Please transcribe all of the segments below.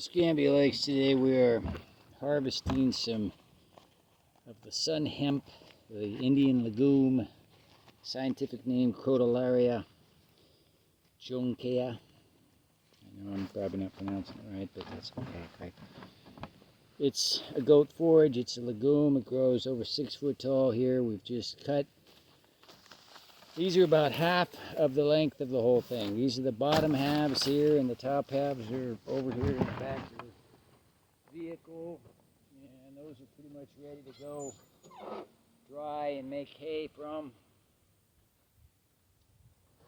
Scambia Lakes today we are harvesting some of the Sunn hemp, the Indian legume, scientific name Crotalaria jonkea. I know I'm probably not pronouncing it right, but that's okay. It's a goat forage, it's a legume, it grows over 6 foot tall here. We've just cut. These are about half of the length of the whole thing. These are the bottom halves here, and the top halves are over here in the back of the vehicle. And those are pretty much ready to go dry and make hay from.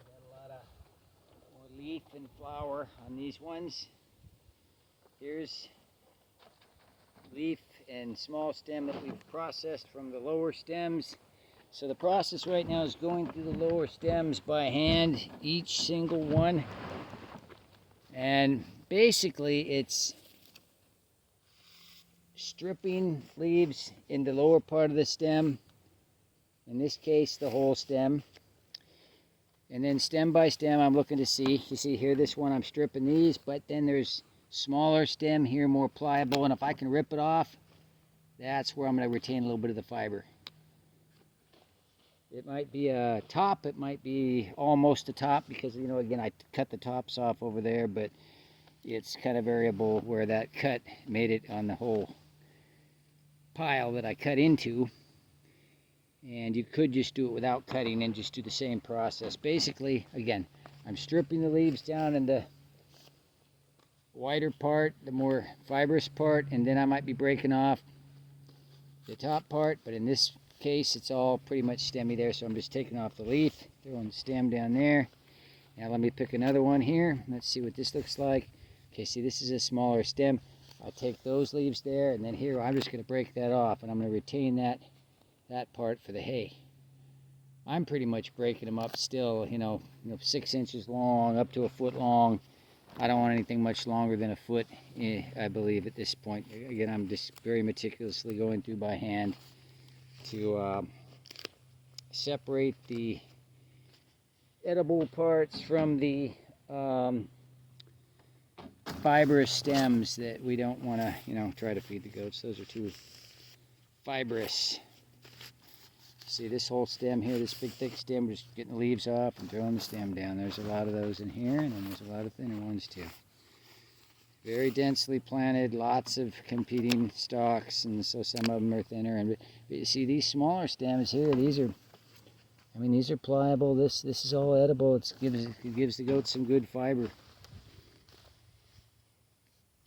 Got a lot of more leaf and flower on these ones. Here's leaf and small stem that we've processed from the lower stems. So the process right now is going through the lower stems by hand, each single one. And basically it's stripping leaves in the lower part of the stem, in this case the whole stem. And then stem by stem I'm looking to see, you see here this one I'm stripping these, but then there's smaller stem here, more pliable, and if I can rip it off, that's where I'm going to retain a little bit of the fiber. It might be a top, it might be almost a top, because, you know, again, I cut the tops off over there, but it's kind of variable where that cut made it on the whole pile that I cut into. And you could just do it without cutting and just do the same process. Basically, again, I'm stripping the leaves down in the wider part, the more fibrous part, and then I might be breaking off the top part, but in this case it's all pretty much stemmy there, so I'm just taking off the leaf, throwing the stem down there. Now let me pick another one here. Let's see what this looks like. Okay, see, this is a smaller stem. I'll take those leaves there, and then here I'm just going to break that off, and I'm going to retain that part for the hay. I'm pretty much breaking them up still, you know 6 inches long up to a foot long. I don't want anything much longer than a foot, I believe, at this point. Again, I'm just very meticulously going through by hand to separate the edible parts from the fibrous stems that we don't want to, try to feed the goats. Those are too fibrous. See this whole stem here, this big thick stem, we're just getting the leaves off and throwing the stem down. There's a lot of those in here, and then there's a lot of thinner ones too. Very densely planted, lots of competing stalks, and so some of them are thinner. And but you see these smaller stems here, these are pliable. This is all edible. It gives the goats some good fiber.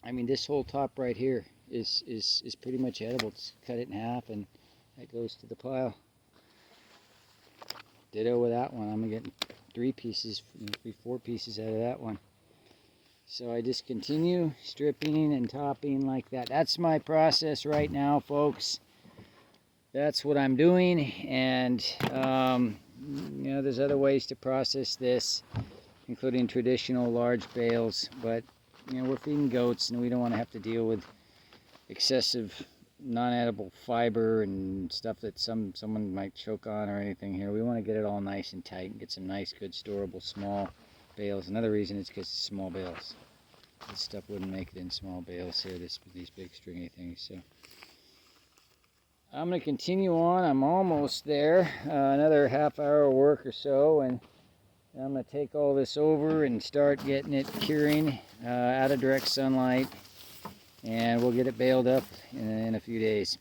I mean, this whole top right here is pretty much edible. Just cut it in half and that goes to the pile. Ditto with that one. I'm getting 3 pieces, 4 pieces out of that one. So I just continue stripping and topping like that. That's my process right now, folks. That's what I'm doing. And there's other ways to process this, including traditional large bales. But we're feeding goats, and we don't want to have to deal with excessive non-edible fiber and stuff that someone might choke on or anything here. We want to get it all nice and tight and get some nice, good, storable small bales. Another reason is because it's small bales. This stuff wouldn't make it in small bales here, these big stringy things. So I'm going to continue on. I'm almost there. Another half-hour work or so, and I'm going to take all this over and start getting it curing out of direct sunlight. And we'll get it baled up in a few days.